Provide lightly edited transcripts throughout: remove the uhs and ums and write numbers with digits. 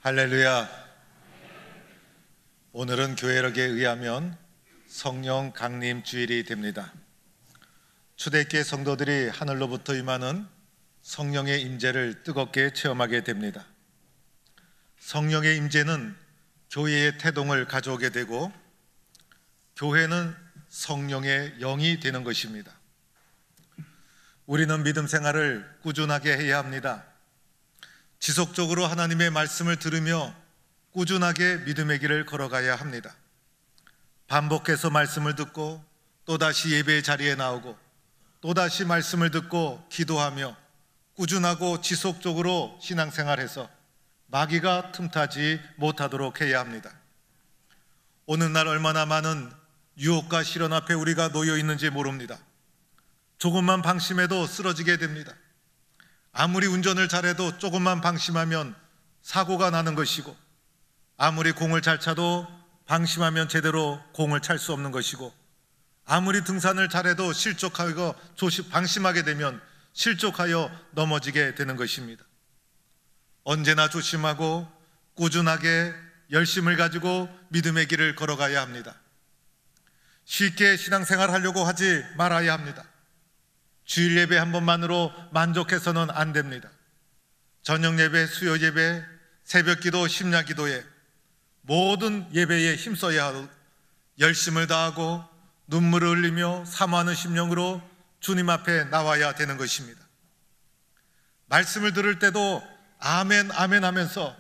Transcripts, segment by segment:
할렐루야. 오늘은 교회력에 의하면 성령 강림 주일이 됩니다. 초대교회 성도들이 하늘로부터 임하는 성령의 임재를 뜨겁게 체험하게 됩니다. 성령의 임재는 교회의 태동을 가져오게 되고, 교회는 성령의 영이 되는 것입니다. 우리는 믿음 생활을 꾸준하게 해야 합니다. 지속적으로 하나님의 말씀을 들으며 꾸준하게 믿음의 길을 걸어가야 합니다. 반복해서 말씀을 듣고 또다시 예배의 자리에 나오고 또다시 말씀을 듣고 기도하며 꾸준하고 지속적으로 신앙생활해서 마귀가 틈타지 못하도록 해야 합니다. 오늘날 얼마나 많은 유혹과 시련 앞에 우리가 놓여 있는지 모릅니다. 조금만 방심해도 쓰러지게 됩니다. 아무리 운전을 잘해도 조금만 방심하면 사고가 나는 것이고, 아무리 공을 잘 차도 방심하면 제대로 공을 찰 수 없는 것이고, 아무리 등산을 잘해도 방심하게 되면 실족하여 넘어지게 되는 것입니다. 언제나 조심하고 꾸준하게 열심을 가지고 믿음의 길을 걸어가야 합니다. 쉽게 신앙생활 하려고 하지 말아야 합니다. 주일 예배 한 번만으로 만족해서는 안 됩니다. 저녁 예배, 수요 예배, 새벽 기도, 심야 기도에 모든 예배에 힘써야 하고 열심을 다하고 눈물을 흘리며 사모하는 심령으로 주님 앞에 나와야 되는 것입니다. 말씀을 들을 때도 아멘 아멘 하면서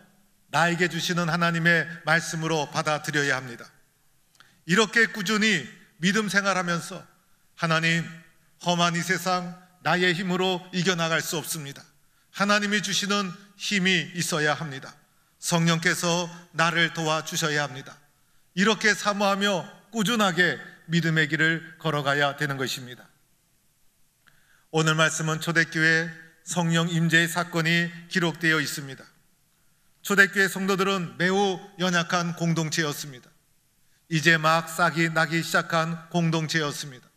나에게 주시는 하나님의 말씀으로 받아들여야 합니다. 이렇게 꾸준히 믿음 생활하면서 하나님, 험한 이 세상 나의 힘으로 이겨나갈 수 없습니다. 하나님이 주시는 힘이 있어야 합니다. 성령께서 나를 도와주셔야 합니다. 이렇게 사모하며 꾸준하게 믿음의 길을 걸어가야 되는 것입니다. 오늘 말씀은 초대교회 성령 임재의 사건이 기록되어 있습니다. 초대교회 성도들은 매우 연약한 공동체였습니다. 이제 막 싹이 나기 시작한 공동체였습니다.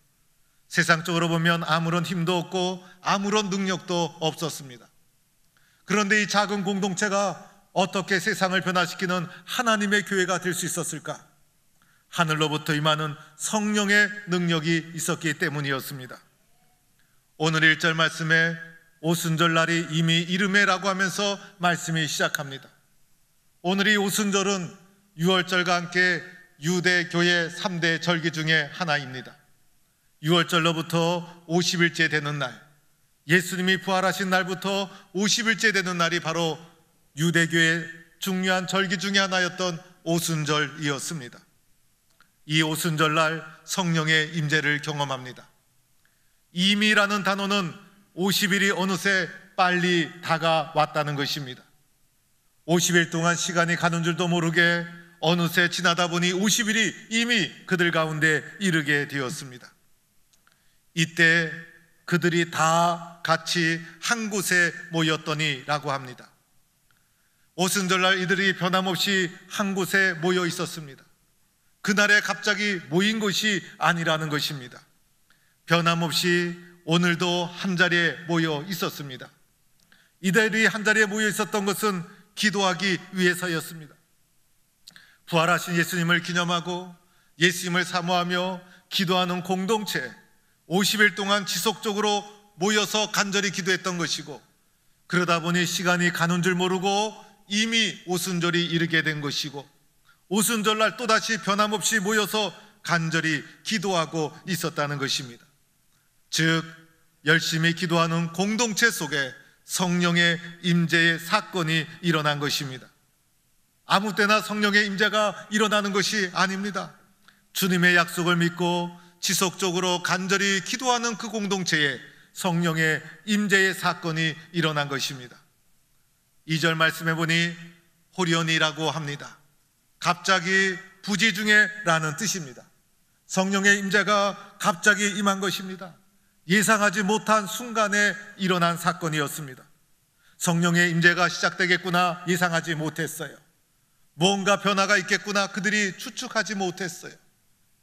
세상적으로 보면 아무런 힘도 없고 아무런 능력도 없었습니다. 그런데 이 작은 공동체가 어떻게 세상을 변화시키는 하나님의 교회가 될 수 있었을까? 하늘로부터 임하는 성령의 능력이 있었기 때문이었습니다. 오늘 1절 말씀에 오순절 날이 이미 이르매라고 하면서 말씀이 시작합니다. 오늘이 오순절은 유월절과 함께 유대교회 3대 절기 중에 하나입니다. 6월절로부터 50일째 되는 날, 예수님이 부활하신 날부터 50일째 되는 날이 바로 유대교의 중요한 절기 중에 하나였던 오순절이었습니다. 이 오순절날 성령의 임재를 경험합니다. 이미라는 단어는 50일이 어느새 빨리 다가왔다는 것입니다. 50일 동안 시간이 가는 줄도 모르게 어느새 지나다 보니 50일이 이미 그들 가운데 이르게 되었습니다. 이때 그들이 다 같이 한 곳에 모였더니라고 합니다. 오순절날 이들이 변함없이 한 곳에 모여 있었습니다. 그날에 갑자기 모인 것이 아니라는 것입니다. 변함없이 오늘도 한 자리에 모여 있었습니다. 이들이 한 자리에 모여 있었던 것은 기도하기 위해서였습니다. 부활하신 예수님을 기념하고 예수님을 사모하며 기도하는 공동체, 50일 동안 지속적으로 모여서 간절히 기도했던 것이고, 그러다 보니 시간이 가는 줄 모르고 이미 오순절이 이르게 된 것이고, 오순절날 또다시 변함없이 모여서 간절히 기도하고 있었다는 것입니다. 즉, 열심히 기도하는 공동체 속에 성령의 임재의 사건이 일어난 것입니다. 아무 때나 성령의 임재가 일어나는 것이 아닙니다. 주님의 약속을 믿고 지속적으로 간절히 기도하는 그 공동체에 성령의 임재의 사건이 일어난 것입니다. 2절 말씀해 보니 호련이라고 합니다. 갑자기 부지 중에 라는 뜻입니다. 성령의 임재가 갑자기 임한 것입니다. 예상하지 못한 순간에 일어난 사건이었습니다. 성령의 임재가 시작되겠구나 예상하지 못했어요. 뭔가 변화가 있겠구나 그들이 추측하지 못했어요.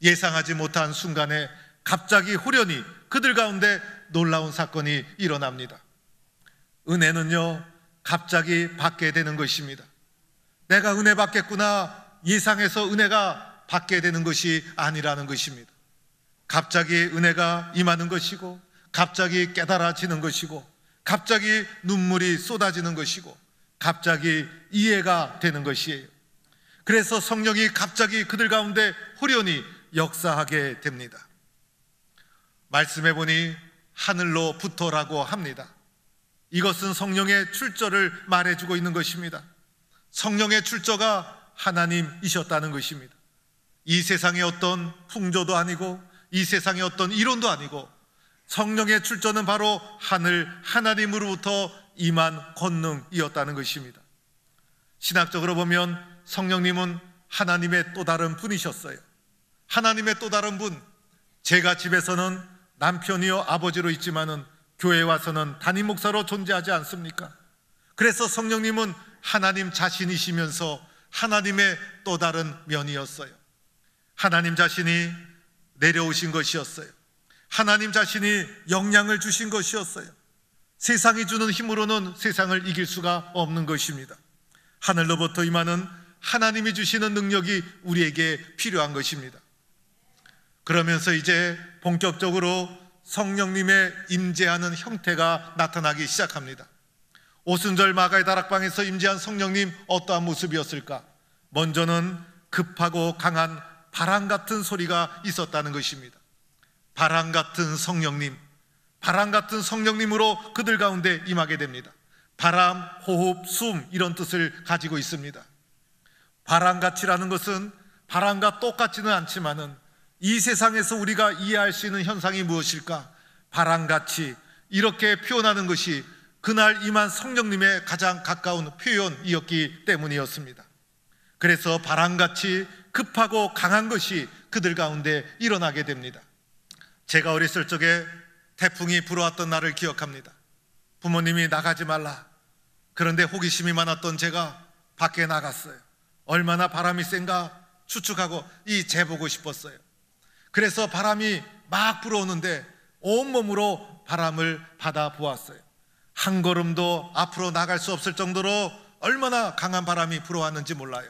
예상하지 못한 순간에 갑자기 호련히 그들 가운데 놀라운 사건이 일어납니다. 은혜는요, 갑자기 받게 되는 것입니다. 내가 은혜 받겠구나 예상해서 은혜가 받게 되는 것이 아니라는 것입니다. 갑자기 은혜가 임하는 것이고, 갑자기 깨달아지는 것이고, 갑자기 눈물이 쏟아지는 것이고, 갑자기 이해가 되는 것이에요. 그래서 성령이 갑자기 그들 가운데 후련히 역사하게 됩니다. 말씀해 보니 하늘로부터라고 합니다. 이것은 성령의 출처를 말해주고 있는 것입니다. 성령의 출처가 하나님이셨다는 것입니다. 이 세상의 어떤 풍조도 아니고, 이 세상의 어떤 이론도 아니고, 성령의 출처는 바로 하늘 하나님으로부터 임한 권능이었다는 것입니다. 신학적으로 보면 성령님은 하나님의 또 다른 분이셨어요. 하나님의 또 다른 분. 제가 집에서는 남편이요 아버지로 있지만은 교회에 와서는 담임 목사로 존재하지 않습니까? 그래서 성령님은 하나님 자신이시면서 하나님의 또 다른 면이었어요. 하나님 자신이 내려오신 것이었어요. 하나님 자신이 영향을 주신 것이었어요. 세상이 주는 힘으로는 세상을 이길 수가 없는 것입니다. 하늘로부터 임하는 하나님이 주시는 능력이 우리에게 필요한 것입니다. 그러면서 이제 본격적으로 성령님의 임재하는 형태가 나타나기 시작합니다. 오순절 마가의 다락방에서 임재한 성령님, 어떠한 모습이었을까? 먼저는 급하고 강한 바람 같은 소리가 있었다는 것입니다. 바람 같은 성령님, 바람 같은 성령님으로 그들 가운데 임하게 됩니다. 바람, 호흡, 숨 이런 뜻을 가지고 있습니다. 바람같이라는 것은 바람과 똑같지는 않지만은 이 세상에서 우리가 이해할 수 있는 현상이 무엇일까? 바람같이 이렇게 표현하는 것이 그날 임한 성령님의 가장 가까운 표현이었기 때문이었습니다. 그래서 바람같이 급하고 강한 것이 그들 가운데 일어나게 됩니다. 제가 어렸을 적에 태풍이 불어왔던 날을 기억합니다. 부모님이 나가지 말라. 그런데 호기심이 많았던 제가 밖에 나갔어요. 얼마나 바람이 센가 추측하고 재보고 싶었어요. 그래서 바람이 막 불어오는데 온몸으로 바람을 받아 보았어요. 한 걸음도 앞으로 나갈 수 없을 정도로 얼마나 강한 바람이 불어왔는지 몰라요.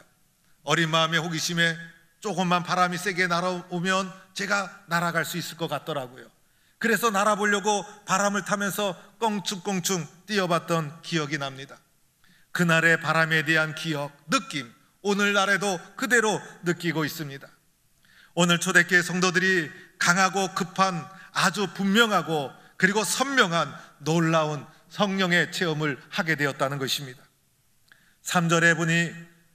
어린 마음의 호기심에 조금만 바람이 세게 날아오면 제가 날아갈 수 있을 것 같더라고요. 그래서 날아보려고 바람을 타면서 껑충껑충 뛰어봤던 기억이 납니다. 그날의 바람에 대한 기억, 느낌, 오늘날에도 그대로 느끼고 있습니다. 오늘 초대교회 성도들이 강하고 급한 아주 분명하고 그리고 선명한 놀라운 성령의 체험을 하게 되었다는 것입니다. 3절에 보니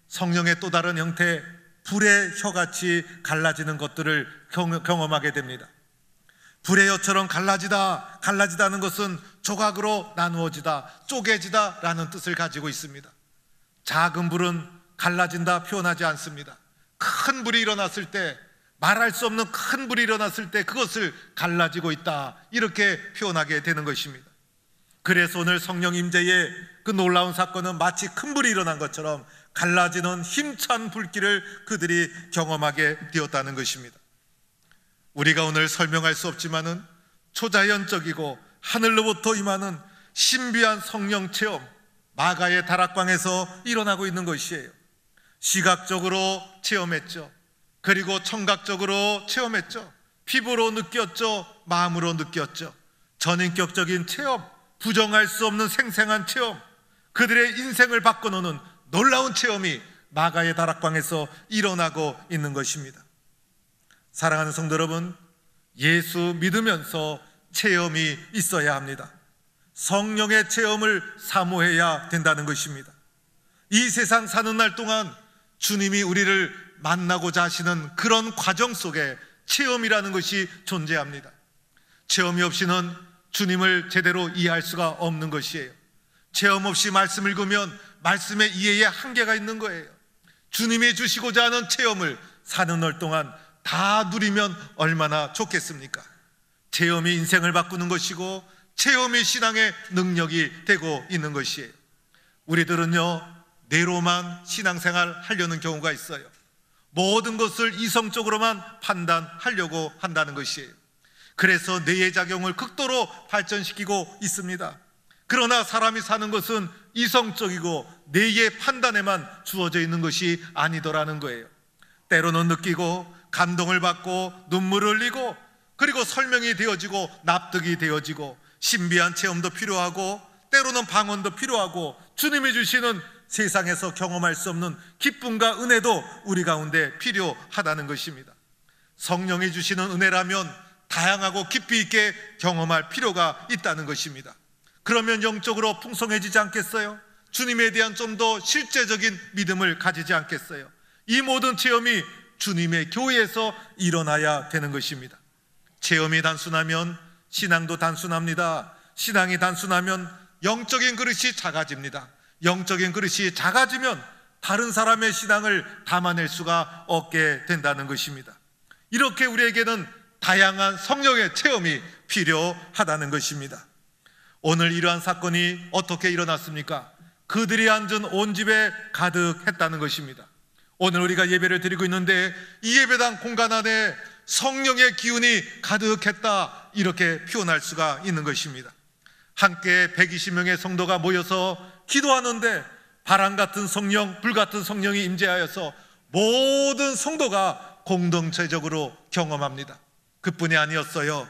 성령의 또 다른 형태, 불의 혀같이 갈라지는 것들을 경험하게 됩니다. 불의 혀처럼 갈라지다는 것은 조각으로 나누어지다, 쪼개지다 라는 뜻을 가지고 있습니다. 작은 불은 갈라진다 표현하지 않습니다. 큰 불이 일어났을 때, 말할 수 없는 큰 불이 일어났을 때 그것을 갈라지고 있다, 이렇게 표현하게 되는 것입니다. 그래서 오늘 성령 임재의 그 놀라운 사건은 마치 큰 불이 일어난 것처럼 갈라지는 힘찬 불길을 그들이 경험하게 되었다는 것입니다. 우리가 오늘 설명할 수 없지만은 초자연적이고 하늘로부터 임하는 신비한 성령 체험, 마가의 다락방에서 일어나고 있는 것이에요. 시각적으로 체험했죠. 그리고 청각적으로 체험했죠. 피부로 느꼈죠. 마음으로 느꼈죠. 전인격적인 체험, 부정할 수 없는 생생한 체험, 그들의 인생을 바꿔놓는 놀라운 체험이 마가의 다락방에서 일어나고 있는 것입니다. 사랑하는 성도 여러분, 예수 믿으면서 체험이 있어야 합니다. 성령의 체험을 사모해야 된다는 것입니다. 이 세상 사는 날 동안 주님이 우리를 만나고자 하시는 그런 과정 속에 체험이라는 것이 존재합니다. 체험이 없이는 주님을 제대로 이해할 수가 없는 것이에요. 체험 없이 말씀 읽으면 말씀의 이해에 한계가 있는 거예요. 주님이 주시고자 하는 체험을 사는 날 동안 다 누리면 얼마나 좋겠습니까? 체험이 인생을 바꾸는 것이고 체험이 신앙의 능력이 되고 있는 것이에요. 우리들은요, 뇌로만 신앙생활 하려는 경우가 있어요. 모든 것을 이성적으로만 판단하려고 한다는 것이에요. 그래서 뇌의 작용을 극도로 발전시키고 있습니다. 그러나 사람이 사는 것은 이성적이고 뇌의 판단에만 주어져 있는 것이 아니더라는 거예요. 때로는 느끼고 감동을 받고 눈물을 흘리고 그리고 설명이 되어지고 납득이 되어지고 신비한 체험도 필요하고 때로는 방언도 필요하고 주님이 주시는 세상에서 경험할 수 없는 기쁨과 은혜도 우리 가운데 필요하다는 것입니다. 성령이 주시는 은혜라면 다양하고 깊이 있게 경험할 필요가 있다는 것입니다. 그러면 영적으로 풍성해지지 않겠어요? 주님에 대한 좀 더 실제적인 믿음을 가지지 않겠어요? 이 모든 체험이 주님의 교회에서 일어나야 되는 것입니다. 체험이 단순하면 신앙도 단순합니다. 신앙이 단순하면 영적인 그릇이 작아집니다. 영적인 그릇이 작아지면 다른 사람의 신앙을 담아낼 수가 없게 된다는 것입니다. 이렇게 우리에게는 다양한 성령의 체험이 필요하다는 것입니다. 오늘 이러한 사건이 어떻게 일어났습니까? 그들이 앉은 온 집에 가득했다는 것입니다. 오늘 우리가 예배를 드리고 있는데 이 예배당 공간 안에 성령의 기운이 가득했다, 이렇게 표현할 수가 있는 것입니다. 함께 120명의 성도가 모여서 기도하는데 바람 같은 성령, 불 같은 성령이 임재하여서 모든 성도가 공동체적으로 경험합니다. 그뿐이 아니었어요.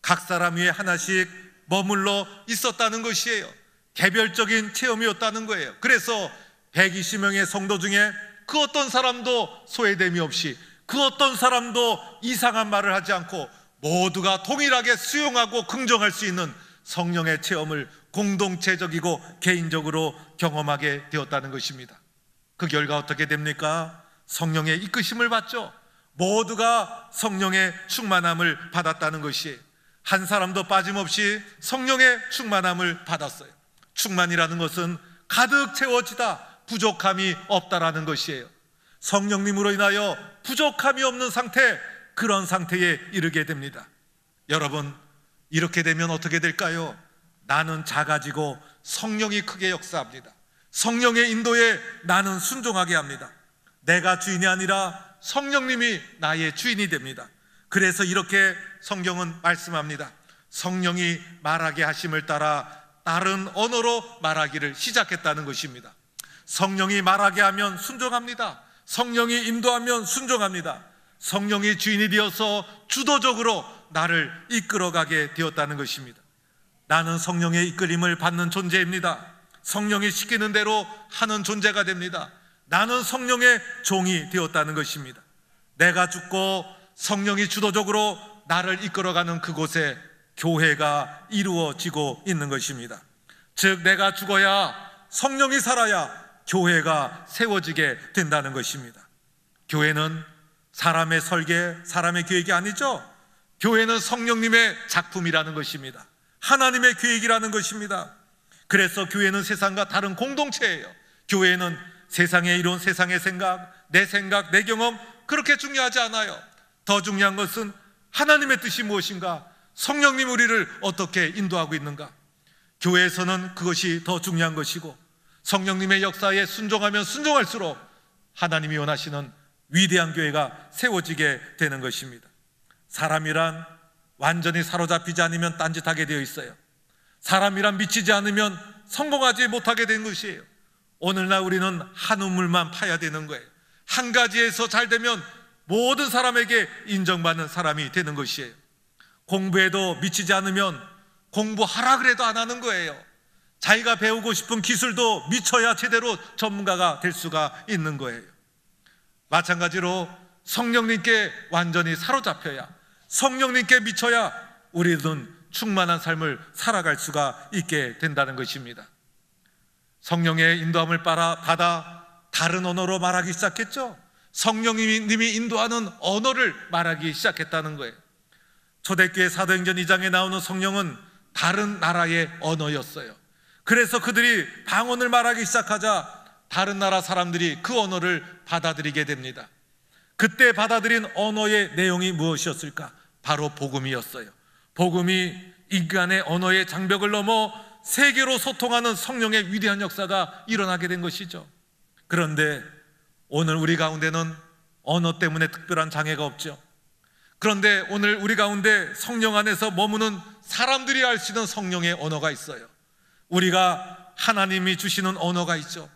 각 사람 위에 하나씩 머물러 있었다는 것이에요. 개별적인 체험이었다는 거예요. 그래서 120명의 성도 중에 그 어떤 사람도 소외됨이 없이, 그 어떤 사람도 이상한 말을 하지 않고 모두가 동일하게 수용하고 긍정할 수 있는 성령의 체험을 공동체적이고 개인적으로 경험하게 되었다는 것입니다. 그 결과 어떻게 됩니까? 성령의 이끄심을 받죠. 모두가 성령의 충만함을 받았다는 것이, 한 사람도 빠짐없이 성령의 충만함을 받았어요. 충만이라는 것은 가득 채워지다, 부족함이 없다라는 것이에요. 성령님으로 인하여 부족함이 없는 상태, 그런 상태에 이르게 됩니다. 여러분, 이렇게 되면 어떻게 될까요? 나는 작아지고 성령이 크게 역사합니다. 성령의 인도에 나는 순종하게 합니다. 내가 주인이 아니라 성령님이 나의 주인이 됩니다. 그래서 이렇게 성경은 말씀합니다. 성령이 말하게 하심을 따라 다른 언어로 말하기를 시작했다는 것입니다. 성령이 말하게 하면 순종합니다. 성령이 인도하면 순종합니다. 성령이 주인이 되어서 주도적으로 나를 이끌어가게 되었다는 것입니다. 나는 성령의 이끌림을 받는 존재입니다. 성령이 시키는 대로 하는 존재가 됩니다. 나는 성령의 종이 되었다는 것입니다. 내가 죽고 성령이 주도적으로 나를 이끌어가는 그곳에 교회가 이루어지고 있는 것입니다. 즉, 내가 죽어야 성령이 살아야 교회가 세워지게 된다는 것입니다. 교회는 사람의 설계, 사람의 계획이 아니죠. 교회는 성령님의 작품이라는 것입니다. 하나님의 계획이라는 것입니다. 그래서 교회는 세상과 다른 공동체예요. 교회는 세상에 이룬 세상의 생각, 내 경험, 그렇게 중요하지 않아요. 더 중요한 것은 하나님의 뜻이 무엇인가, 성령님 우리를 어떻게 인도하고 있는가. 교회에서는 그것이 더 중요한 것이고, 성령님의 역사에 순종하면 순종할수록 하나님이 원하시는 위대한 교회가 세워지게 되는 것입니다. 사람이란 완전히 사로잡히지 않으면 딴짓하게 되어 있어요. 사람이란 미치지 않으면 성공하지 못하게 된 것이에요. 오늘날 우리는 한 우물만 파야 되는 거예요. 한 가지에서 잘 되면 모든 사람에게 인정받는 사람이 되는 것이에요. 공부에도 미치지 않으면 공부하라 그래도 안 하는 거예요. 자기가 배우고 싶은 기술도 미쳐야 제대로 전문가가 될 수가 있는 거예요. 마찬가지로 성령님께 완전히 사로잡혀야, 성령님께 미쳐야 우리는 충만한 삶을 살아갈 수가 있게 된다는 것입니다. 성령의 인도함을 받아 다른 언어로 말하기 시작했죠. 성령님이 인도하는 언어를 말하기 시작했다는 거예요. 초대교회 사도행전 2장에 나오는 성령은 다른 나라의 언어였어요. 그래서 그들이 방언을 말하기 시작하자 다른 나라 사람들이 그 언어를 받아들이게 됩니다. 그때 받아들인 언어의 내용이 무엇이었을까? 바로 복음이었어요. 복음이 인간의 언어의 장벽을 넘어 세계로 소통하는 성령의 위대한 역사가 일어나게 된 것이죠. 그런데 오늘 우리 가운데는 언어 때문에 특별한 장애가 없죠. 그런데 오늘 우리 가운데 성령 안에서 머무는 사람들이 알 수 있는 성령의 언어가 있어요. 우리가 하나님이 주시는 언어가 있죠.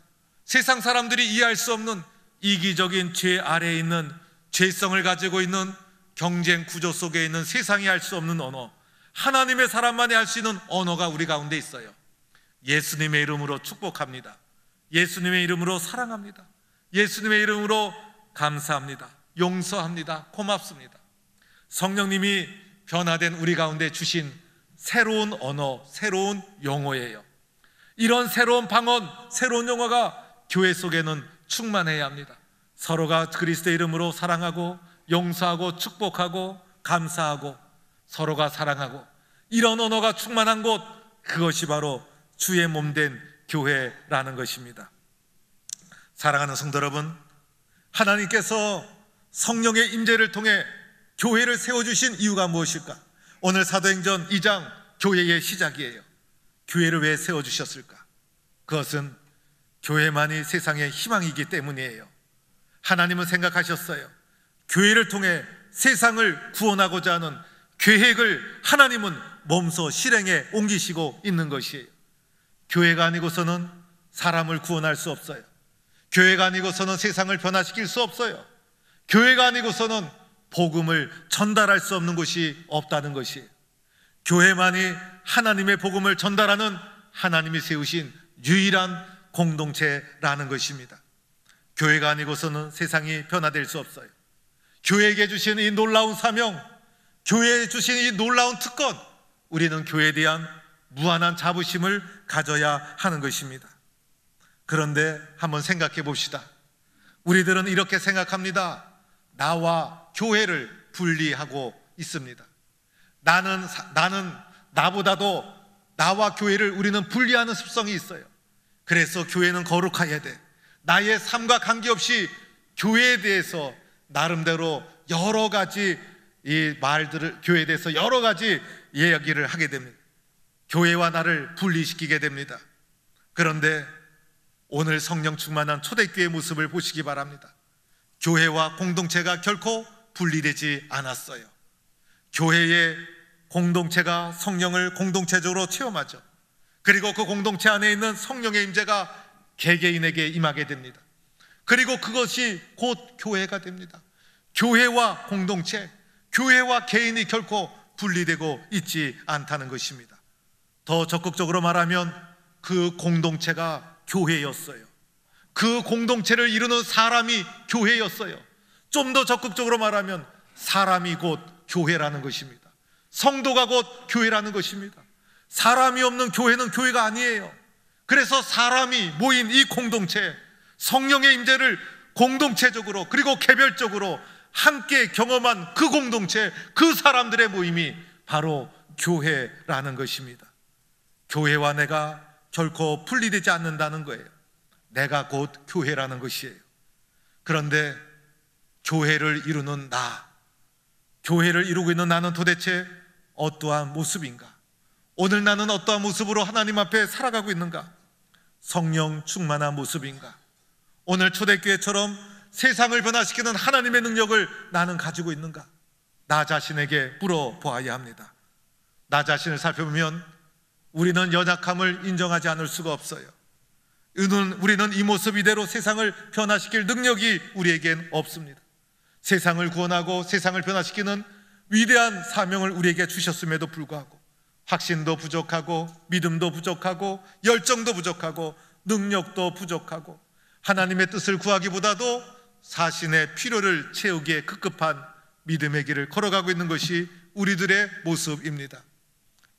세상 사람들이 이해할 수 없는 이기적인 죄 아래에 있는, 죄성을 가지고 있는 경쟁 구조 속에 있는 세상이 할 수 없는 언어, 하나님의 사람만이 할 수 있는 언어가 우리 가운데 있어요. 예수님의 이름으로 축복합니다. 예수님의 이름으로 사랑합니다. 예수님의 이름으로 감사합니다. 용서합니다. 고맙습니다. 성령님이 변화된 우리 가운데 주신 새로운 언어, 새로운 용어예요. 이런 새로운 방언, 새로운 용어가 교회 속에는 충만해야 합니다. 서로가 그리스도의 이름으로 사랑하고 용서하고 축복하고 감사하고 서로가 사랑하고, 이런 언어가 충만한 곳, 그것이 바로 주의 몸된 교회라는 것입니다. 사랑하는 성도 여러분, 하나님께서 성령의 임재를 통해 교회를 세워주신 이유가 무엇일까? 오늘 사도행전 2장 교회의 시작이에요. 교회를 왜 세워주셨을까? 그것은 교회만이 세상의 희망이기 때문이에요. 하나님은 생각하셨어요. 교회를 통해 세상을 구원하고자 하는 계획을 하나님은 몸소 실행에 옮기시고 있는 것이에요. 교회가 아니고서는 사람을 구원할 수 없어요. 교회가 아니고서는 세상을 변화시킬 수 없어요. 교회가 아니고서는 복음을 전달할 수 없는 곳이 없다는 것이에요. 교회만이 하나님의 복음을 전달하는 하나님이 세우신 유일한 공동체라는 것입니다. 교회가 아니고서는 세상이 변화될 수 없어요. 교회에게 주신 이 놀라운 사명, 교회에 주신 이 놀라운 특권, 우리는 교회에 대한 무한한 자부심을 가져야 하는 것입니다. 그런데 한번 생각해 봅시다. 우리들은 이렇게 생각합니다. 나와 교회를 분리하고 있습니다. 나보다도 나와 교회를 우리는 분리하는 습성이 있어요. 그래서 교회는 거룩해야 돼. 나의 삶과 관계없이 교회에 대해서 나름대로 여러 가지 이 말들을, 교회에 대해서 여러 가지 이야기를 하게 됩니다. 교회와 나를 분리시키게 됩니다. 그런데 오늘 성령 충만한 초대교회의 모습을 보시기 바랍니다. 교회와 공동체가 결코 분리되지 않았어요. 교회의 공동체가 성령을 공동체적으로 체험하죠. 그리고 그 공동체 안에 있는 성령의 임재가 개개인에게 임하게 됩니다. 그리고 그것이 곧 교회가 됩니다. 교회와 공동체, 교회와 개인이 결코 분리되고 있지 않다는 것입니다. 더 적극적으로 말하면 그 공동체가 교회였어요. 그 공동체를 이루는 사람이 교회였어요. 좀 더 적극적으로 말하면 사람이 곧 교회라는 것입니다. 성도가 곧 교회라는 것입니다. 사람이 없는 교회는 교회가 아니에요. 그래서 사람이 모인 이 공동체, 성령의 임재를 공동체적으로 그리고 개별적으로 함께 경험한 그 공동체, 그 사람들의 모임이 바로 교회라는 것입니다. 교회와 내가 결코 분리되지 않는다는 거예요. 내가 곧 교회라는 것이에요. 그런데 교회를 이루는 나, 교회를 이루고 있는 나는 도대체 어떠한 모습인가? 오늘 나는 어떠한 모습으로 하나님 앞에 살아가고 있는가? 성령 충만한 모습인가? 오늘 초대교회처럼 세상을 변화시키는 하나님의 능력을 나는 가지고 있는가? 나 자신에게 물어보아야 합니다. 나 자신을 살펴보면 우리는 연약함을 인정하지 않을 수가 없어요. 우리는 이 모습 이대로 세상을 변화시킬 능력이 우리에겐 없습니다. 세상을 구원하고 세상을 변화시키는 위대한 사명을 우리에게 주셨음에도 불구하고 확신도 부족하고 믿음도 부족하고 열정도 부족하고 능력도 부족하고 하나님의 뜻을 구하기보다도 자신의 필요를 채우기에 급급한 믿음의 길을 걸어가고 있는 것이 우리들의 모습입니다.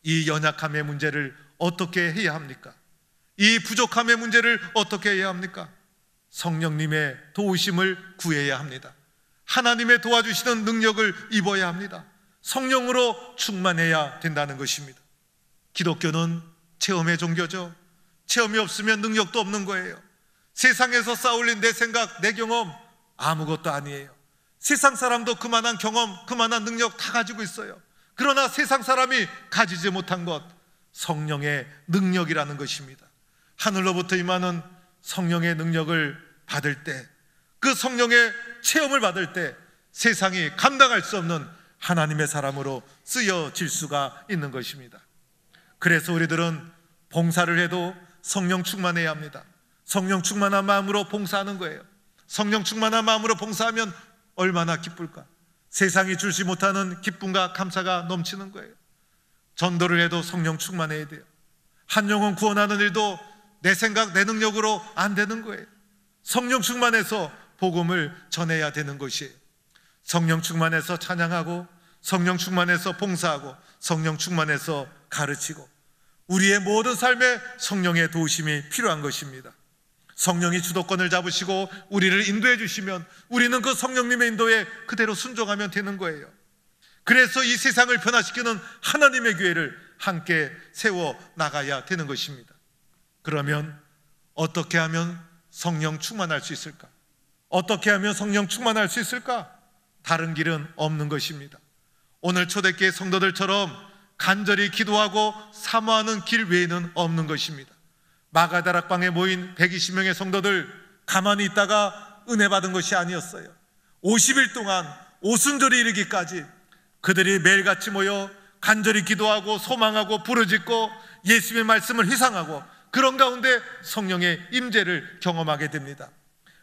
이 연약함의 문제를 어떻게 해야 합니까? 이 부족함의 문제를 어떻게 해야 합니까? 성령님의 도우심을 구해야 합니다. 하나님의 도와주시는 능력을 입어야 합니다. 성령으로 충만해야 된다는 것입니다. 기독교는 체험의 종교죠. 체험이 없으면 능력도 없는 거예요. 세상에서 쌓아올린 내 생각, 내 경험 아무것도 아니에요. 세상 사람도 그만한 경험, 그만한 능력 다 가지고 있어요. 그러나 세상 사람이 가지지 못한 것, 성령의 능력이라는 것입니다. 하늘로부터 임하는 성령의 능력을 받을 때, 그 성령의 체험을 받을 때 세상이 감당할 수 없는 하나님의 사람으로 쓰여질 수가 있는 것입니다. 그래서 우리들은 봉사를 해도 성령 충만해야 합니다. 성령 충만한 마음으로 봉사하는 거예요. 성령 충만한 마음으로 봉사하면 얼마나 기쁠까? 세상이 주지 못하는 기쁨과 감사가 넘치는 거예요. 전도를 해도 성령 충만해야 돼요. 한 영혼 구원하는 일도 내 생각, 내 능력으로 안 되는 거예요. 성령 충만해서 복음을 전해야 되는 것이에요. 성령 충만해서 찬양하고, 성령 충만해서 봉사하고, 성령 충만해서 가르치고, 우리의 모든 삶에 성령의 도우심이 필요한 것입니다. 성령이 주도권을 잡으시고 우리를 인도해 주시면 우리는 그 성령님의 인도에 그대로 순종하면 되는 거예요. 그래서 이 세상을 변화시키는 하나님의 교회를 함께 세워 나가야 되는 것입니다. 그러면 어떻게 하면 성령 충만할 수 있을까? 어떻게 하면 성령 충만할 수 있을까? 다른 길은 없는 것입니다. 오늘 초대교회 성도들처럼 간절히 기도하고 사모하는 길 외에는 없는 것입니다. 마가다락방에 모인 120명의 성도들 가만히 있다가 은혜 받은 것이 아니었어요. 50일 동안 오순절이 이르기까지 그들이 매일같이 모여 간절히 기도하고 소망하고 부르짖고 예수님의 말씀을 회상하고, 그런 가운데 성령의 임재를 경험하게 됩니다.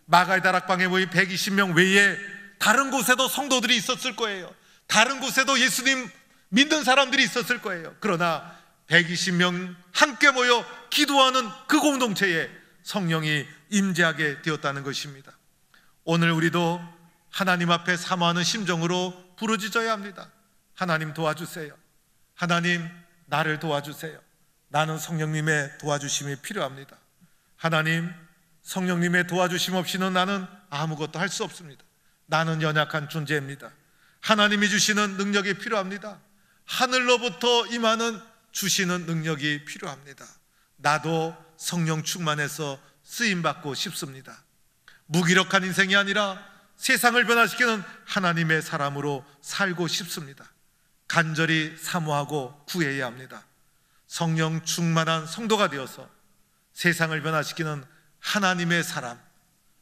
마가다락방에 모인 120명 외에 다른 곳에도 성도들이 있었을 거예요. 다른 곳에도 예수님 믿는 사람들이 있었을 거예요. 그러나 120명 함께 모여 기도하는 그 공동체에 성령이 임재하게 되었다는 것입니다. 오늘 우리도 하나님 앞에 사모하는 심정으로 부르짖어야 합니다. 하나님 도와주세요. 하나님 나를 도와주세요. 나는 성령님의 도와주심이 필요합니다. 하나님, 성령님의 도와주심 없이는 나는 아무것도 할 수 없습니다. 나는 연약한 존재입니다. 하나님이 주시는 능력이 필요합니다. 하늘로부터 임하는 주시는 능력이 필요합니다. 나도 성령 충만해서 쓰임받고 싶습니다. 무기력한 인생이 아니라 세상을 변화시키는 하나님의 사람으로 살고 싶습니다. 간절히 사모하고 구해야 합니다. 성령 충만한 성도가 되어서 세상을 변화시키는 하나님의 사람,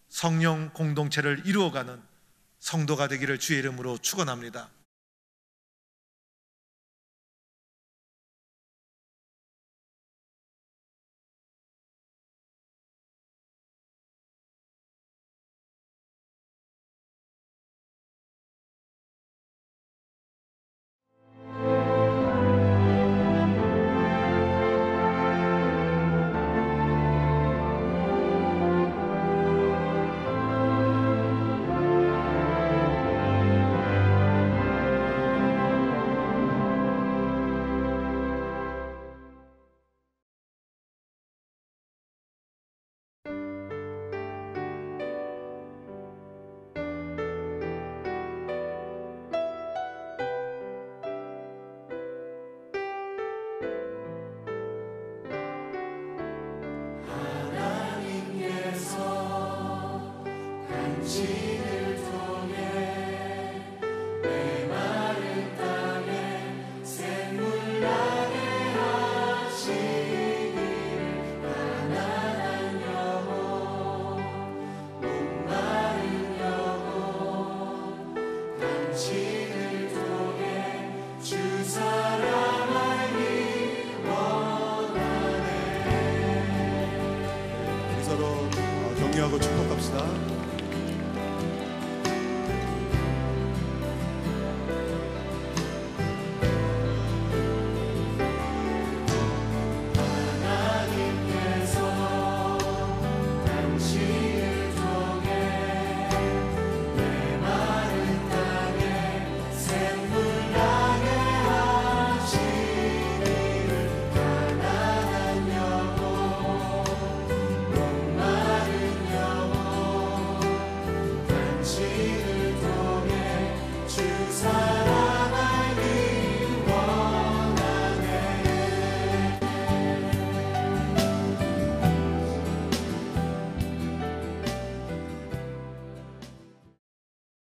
성령 공동체를 이루어가는 성도가 되기를 주의 이름으로 축원합니다. 서로 격려하고 축복합시다.